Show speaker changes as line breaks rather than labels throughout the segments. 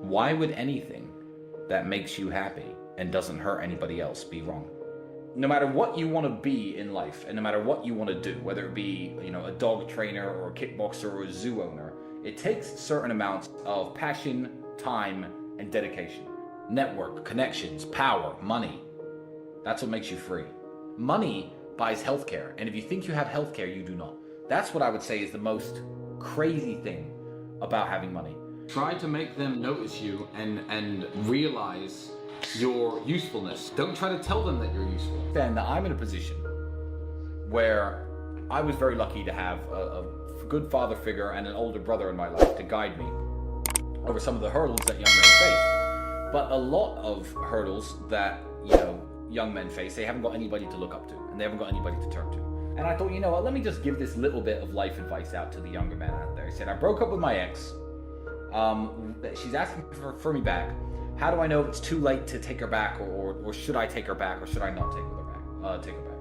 Why would anything that makes you happy and doesn't hurt anybody else be wrong? No matter what you want to be in life, and no matter what you want to do, whether it be, a dog trainer or a kickboxer or a zoo owner, it takes certain amounts of passion, time, and dedication. Network, connections, power, money. That's what makes you free. Money buys healthcare, and if you think you have healthcare, you do not. That's what I would say is the most crazy thing about having money. Try to make them notice you and realize your usefulness. Don't try to tell them that you're useful. Then I'm in a position where I was very lucky to have a good father figure and an older brother in my life to guide me over some of the hurdles that young men face. But a lot of hurdles that, young men face, they haven't got anybody to look up to, and they haven't got anybody to turn to. And I thought, let me just give this little bit of life advice out to the younger men out there. I said, I broke up with my ex. She's asking for me back. How do I know if it's too late to take her back, or should I take her back, or should I not take her back?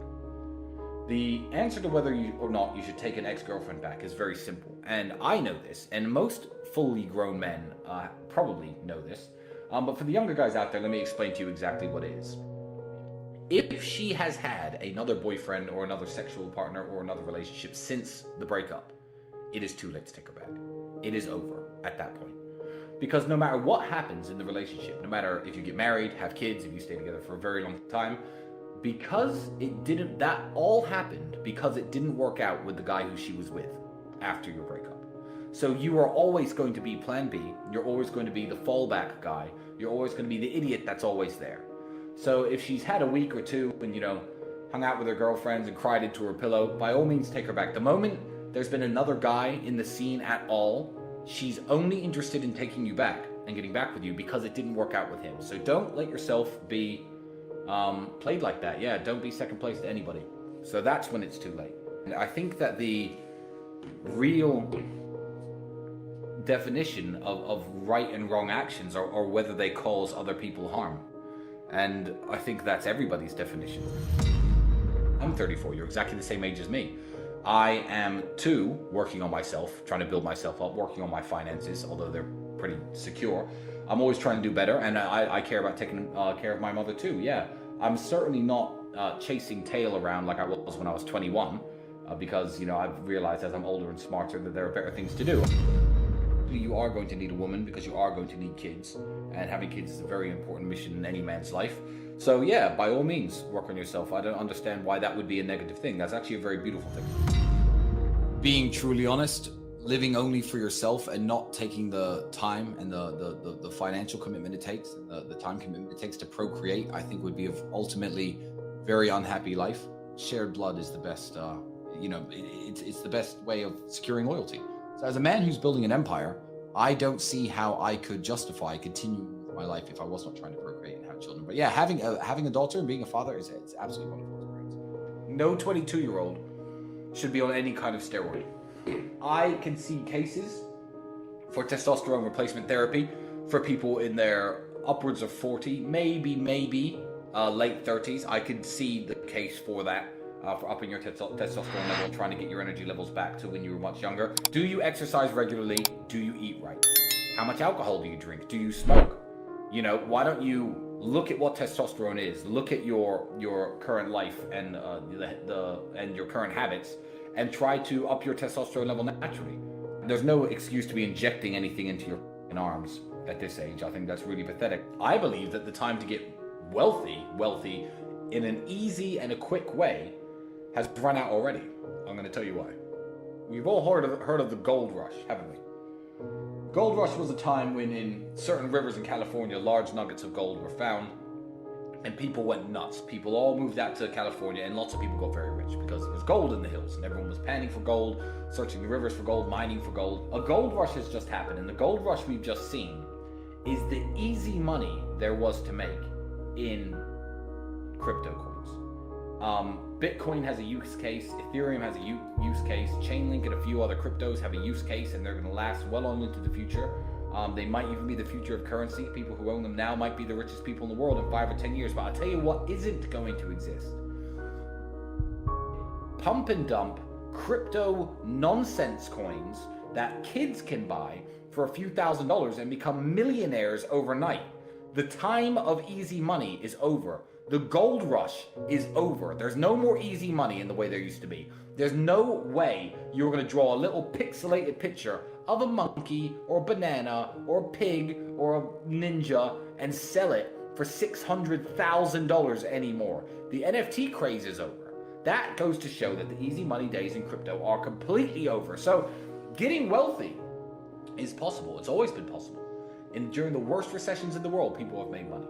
The answer to whether you or not you should take an ex-girlfriend back is very simple. And I know this, and most fully grown men probably know this. But for the younger guys out there, let me explain to you exactly what it is. If she has had another boyfriend or another sexual partner or another relationship since the breakup, it is too late to take her back. It is over at that point. Because no matter what happens in the relationship, no matter if you get married, have kids, if you stay together for a very long time, because that all happened because it didn't work out with the guy who she was with after your breakup. So you are always going to be plan B. You're always going to be the fallback guy. You're always going to be the idiot that's always there. So if she's had a week or two and, hung out with her girlfriends and cried into her pillow, by all means take her back. The moment there's been another guy in the scene at all, she's only interested in taking you back and getting back with you because it didn't work out with him. So don't let yourself be played like that. Yeah, don't be second place to anybody. So that's when it's too late. And I think that the real definition of right and wrong actions are whether they cause other people harm. And I think that's everybody's definition. I'm 34, you're exactly the same age as me. I am too working on myself, trying to build myself up, working on my finances, although they're pretty secure. I'm always trying to do better, and I care about taking care of my mother too, yeah. I'm certainly not chasing tail around like I was when I was 21, because, I've realized as I'm older and smarter that there are better things to do. You are going to need a woman because you are going to need kids, and having kids is a very important mission in any man's life. So yeah, by all means, work on yourself. I don't understand why that would be a negative thing. That's actually a very beautiful thing. Being truly honest, living only for yourself and not taking the time and the financial commitment it takes, the time commitment it takes to procreate, I think would be of ultimately very unhappy life. Shared blood is the best, it's the best way of securing loyalty. So as a man who's building an empire, I don't see how I could justify continuing my life if I was not trying to procreate and have children. But yeah, having a daughter and being a father is it's absolutely wonderful experience. No 22-year-old should be on any kind of steroid. I can see cases for testosterone replacement therapy for people in their upwards of 40, maybe late 30s. I could see the case for that. For upping your testosterone level and trying to get your energy levels back to when you were much younger. Do you exercise regularly? Do you eat right? How much alcohol do you drink? Do you smoke? Why don't you look at what testosterone is? Look at your current life and and your current habits, and try to up your testosterone level naturally. There's no excuse to be injecting anything into your arms at this age. I think that's really pathetic. I believe that the time to get wealthy in an easy and a quick way has run out already. I'm going to tell you why. We've all heard of the gold rush, haven't we? Gold rush was a time when in certain rivers in California, large nuggets of gold were found, and people went nuts. People all moved out to California, and lots of people got very rich because there was gold in the hills, and everyone was panning for gold, searching the rivers for gold, mining for gold. A gold rush has just happened, and the gold rush we've just seen is the easy money there was to make in crypto coins. Bitcoin has a use case, Ethereum has a use case, Chainlink and a few other cryptos have a use case, and they're going to last well on into the future. They might even be the future of currency. People who own them now might be the richest people in the world in 5 or 10 years. But I'll tell you what isn't going to exist. Pump and dump crypto nonsense coins that kids can buy for a few $1,000s and become millionaires overnight. The time of easy money is over. The gold rush is over. There's no more easy money in the way there used to be. There's no way you're going to draw a little pixelated picture of a monkey or a banana or a pig or a ninja and sell it for $600,000 anymore. The NFT craze is over. That goes to show that the easy money days in crypto are completely over. So getting wealthy is possible. It's always been possible. And during the worst recessions in the world, people have made money.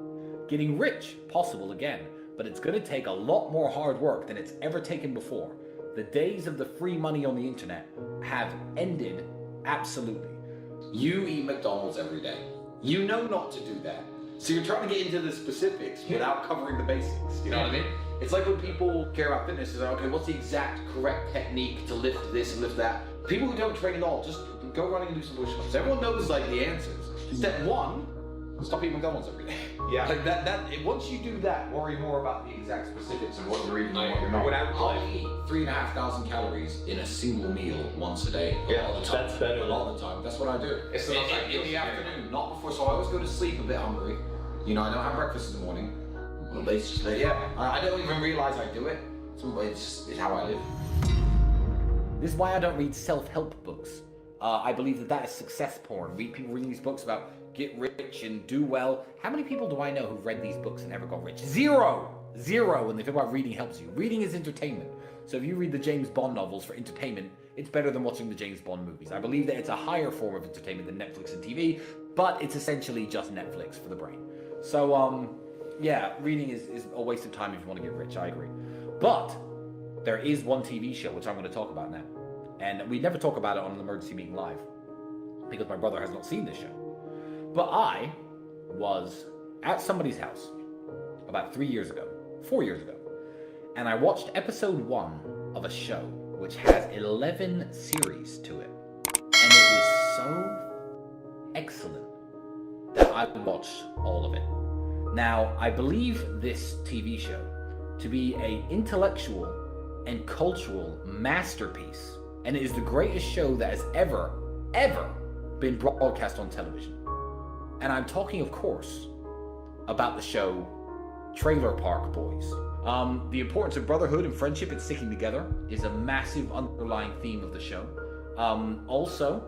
Getting rich, possible again, but it's going to take a lot more hard work than it's ever taken before. The days of the free money on the internet have ended absolutely. You eat McDonald's every day. You know not to do that. So you're trying to get into the specifics without covering the basics. You know what I mean? It's like when people care about fitness, is like, okay, what's the exact correct technique to lift this and lift that? People who don't train at all, just go running and do some push-ups. Everyone knows like the answers. Step one, stop eating McDonald's every day.
Yeah.
Like that. Once you do that, worry more about the exact specifics of what you're eating and what you're not. I'll eat 3,500 calories in a single meal once a day.
Yeah,
a lot of the time.
that's better.
A lot of the time. That's what I do.
It's
in the afternoon, not before. So I always go to sleep a bit hungry. You know, I don't have breakfast in the morning. Well, I don't even realize I do it. It's how I live. This is why I don't read self-help books. I believe that is success porn. People reading these books about get rich and do well. How many people do I know who've read these books and never got rich? Zero when they talk about reading helps you. Reading is entertainment. So if you read the James Bond novels for entertainment, it's better than watching the James Bond movies. I believe that it's a higher form of entertainment than Netflix and TV, but it's essentially just Netflix for the brain. So, yeah, reading is a waste of time if you want to get rich, I agree. But there is one TV show which I'm going to talk about now. And we never talk about it on an Emergency Meeting Live because my brother has not seen this show. But I was at somebody's house about 4 years ago, and I watched episode 1 of a show which has 11 series to it. And it was so excellent that I watched all of it. Now, I believe this TV show to be an intellectual and cultural masterpiece, and it is the greatest show that has ever been broadcast on television. And I'm talking, of course, about the show Trailer Park Boys. The importance of brotherhood and friendship and sticking together is a massive underlying theme of the show. Also,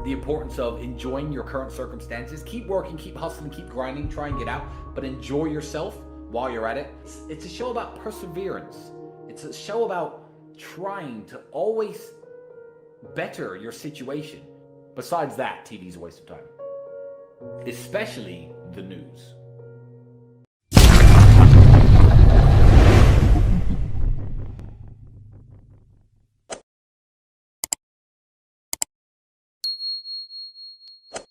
the importance of enjoying your current circumstances. Keep working, keep hustling, keep grinding, try and get out, but enjoy yourself while you're at it. It's a show about perseverance. It's a show about trying to always better your situation. Besides that, TV's a waste of time. Especially the news.